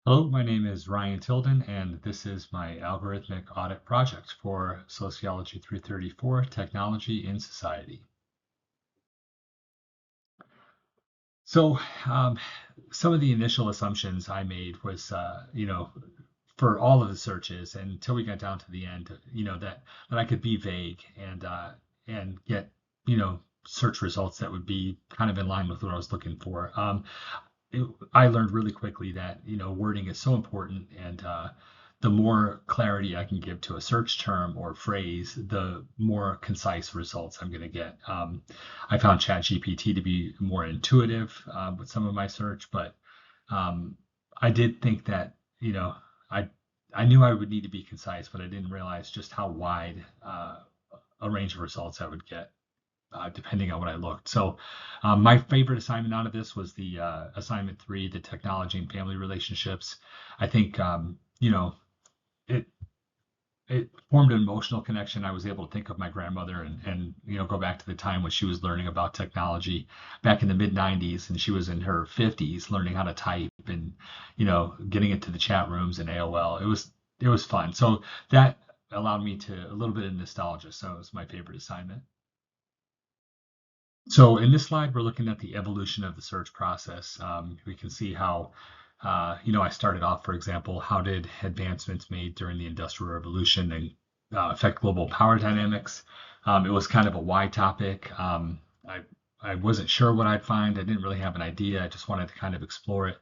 Hello, my name is Ryan Tilden, and this is my algorithmic audit project for Sociology 334, Technology in Society. So, um, some of the initial assumptions I made was, for all of the searches until we got down to the end, that I could be vague and get, search results that would be kind of in line with what I was looking for. I learned really quickly that wording is so important, and the more clarity I can give to a search term or phrase, the more concise results I'm going to get. I found ChatGPT to be more intuitive with some of my search, but um, I did think that I I knew I would need to be concise, but I didn't realize just how wide a range of results I would get depending on what I looked. So, my favorite assignment out of this was the assignment three, the technology and family relationships. I think, it it formed an emotional connection. I was able to think of my grandmother and go back to the time when she was learning about technology back in the mid 90s, and she was in her 50s learning how to type and getting into the chat rooms and AOL. It was fun. So that allowed me to a little bit of nostalgia. So it was my favorite assignment. So in this slide, we're looking at the evolution of the search process. We can see how, I started off, for example, how did advancements made during the Industrial Revolution and affect global power dynamics? It was kind of a wide topic. I wasn't sure what I'd find. I didn't really have an idea. I just wanted to kind of explore it.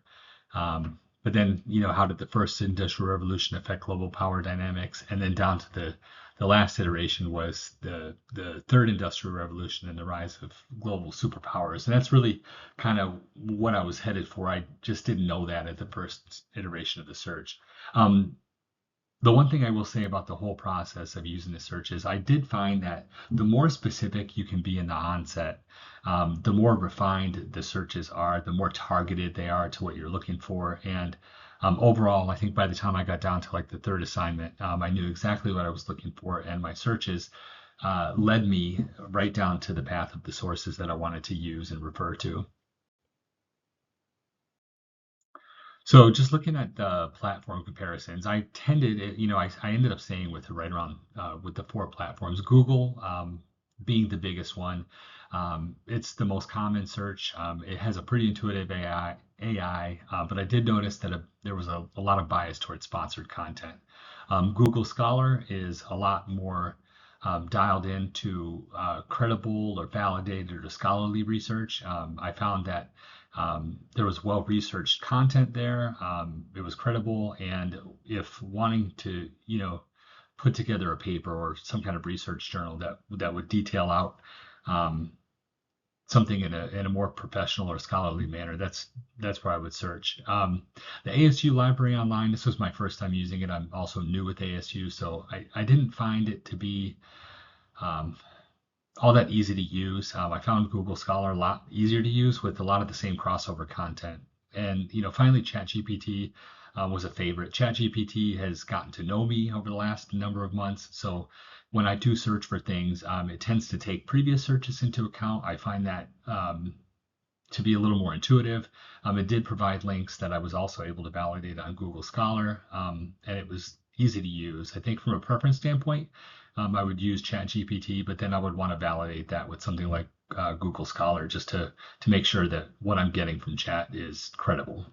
But then, how did the first industrial revolution affect global power dynamics? And then down to the last iteration was the third industrial revolution and the rise of global superpowers. And that's really kind of what I was headed for. I just didn't know that at the first iteration of the search. Um, the one thing I will say about the whole process of using the search is I did find that the more specific you can be in the onset, the more refined the searches are, the more targeted they are to what you're looking for. And overall, I think by the time I got down to like the third assignment, I knew exactly what I was looking for, and my searches led me right down to the path of the sources that I wanted to use and refer to. So just looking at the platform comparisons, I tended, I ended up staying with right around with the four platforms. Google being the biggest one. It's the most common search. It has a pretty intuitive AI, but I did notice that there was a lot of bias towards sponsored content. Google Scholar is a lot more dialed into credible or validated or scholarly research. I found that there was well-researched content there. It was credible, and if wanting to, put together a paper or some kind of research journal that would detail out um, something in a more professional or scholarly manner, that's where I would search. The ASU library online. This was my first time using it. I'm also new with ASU, so I didn't find it to be um, all that easy to use. I found Google Scholar a lot easier to use with a lot of the same crossover content. And finally, ChatGPT was a favorite. ChatGPT has gotten to know me over the last number of months. So when I do search for things, it tends to take previous searches into account. I find that to be a little more intuitive. It did provide links that I was also able to validate on Google Scholar, and it was easy to use. I think from a preference standpoint, I would use ChatGPT, but then I would want to validate that with something like Google Scholar just to make sure that what I'm getting from Chat is credible.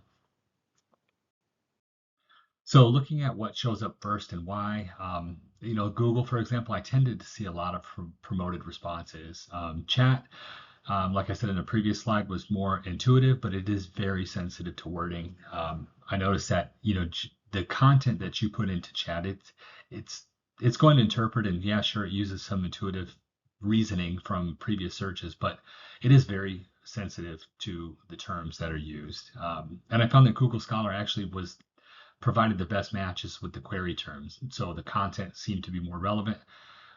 So looking at what shows up first and why, Google, for example, I tended to see a lot of promoted responses. Chat, like I said in a previous slide, was more intuitive, but it is very sensitive to wording. I noticed that, the content that you put into Chat, it's it's going to interpret, and yeah, sure, it uses some intuitive reasoning from previous searches, but it is very sensitive to the terms that are used. And I found that Google Scholar actually was provided the best matches with the query terms. So the content seemed to be more relevant.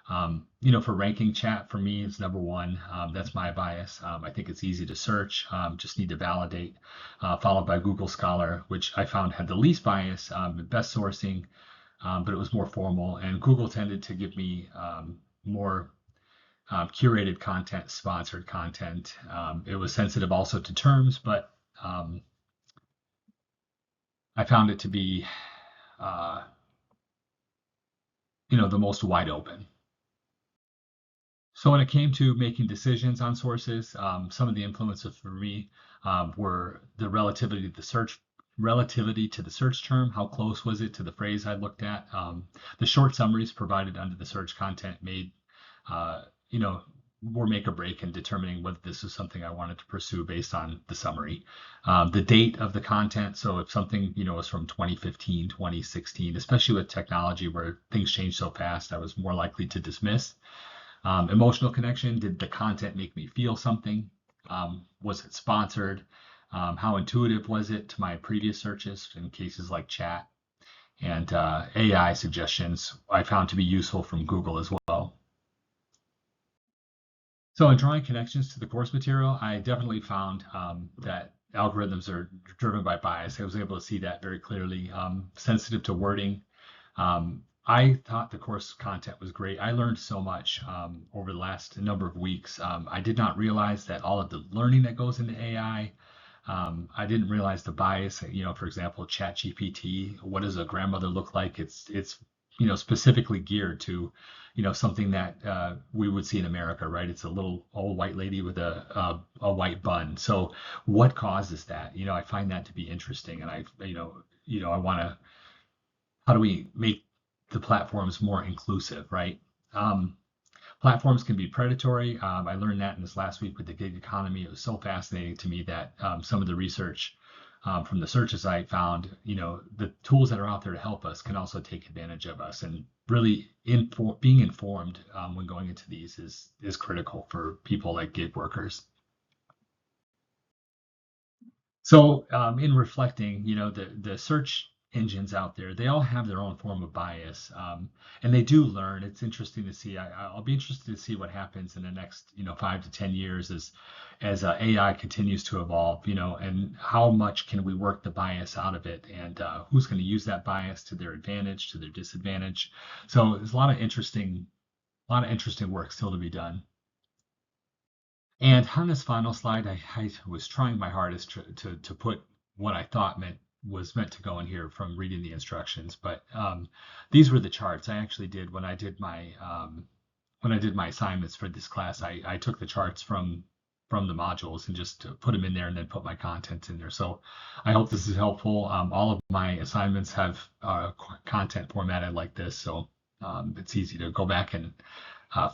For ranking, Chat for me is number one. That's my bias. I think it's easy to search, just need to validate, followed by Google Scholar, which I found had the least bias, best sourcing, but it was more formal. And Google tended to give me more curated content, sponsored content. It was sensitive also to terms, but I found it to be, uh, the most wide open. So when it came to making decisions on sources, some of the influences for me were the relativity to the search term. How close was it to the phrase I looked at? The short summaries provided under the search content made, uh, you know, were make or break in determining whether this is something I wanted to pursue based on the summary. The date of the content. So if something, was from 2015, 2016, especially with technology where things change so fast, I was more likely to dismiss. Emotional connection. Did the content make me feel something? Was it sponsored? How intuitive was it to my previous searches in cases like chat? And AI suggestions I found to be useful from Google as well. So in drawing connections to the course material, I definitely found that algorithms are driven by bias. I was able to see that very clearly. Sensitive to wording. I thought the course content was great. I learned so much over the last number of weeks. I did not realize that all of the learning that goes into AI. I didn't realize the bias. For example, ChatGPT. What does a grandmother look like? It's specifically geared to something that we would see in America, right? It's a little old white lady with a white bun. So what causes that? I find that to be interesting, and I want to. How do we make the platforms more inclusive, right? Um, Platforms can be predatory. I learned that in this last week with the gig economy. It was so fascinating to me that some of the research from the searches I found, the tools that are out there to help us can also take advantage of us. And really, being informed when going into these is critical for people like gig workers. So, in reflecting, the search engines out there, they all have their own form of bias, and they do learn. It's interesting to see. I'll be interested to see what happens in the next, 5 to 10 years as AI continues to evolve, and how much can we work the bias out of it, and who's going to use that bias to their advantage, to their disadvantage. So there's a lot of interesting work still to be done. And on this final slide, I was trying my hardest to put what I thought was meant to go in here from reading the instructions. But these were the charts I actually did when I did my assignments for this class. I took the charts from the modules and just put them in there and then put my content in there. So I hope this is helpful. All of my assignments have content formatted like this, so it's easy to go back and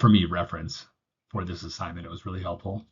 for me reference for this assignment. It was really helpful.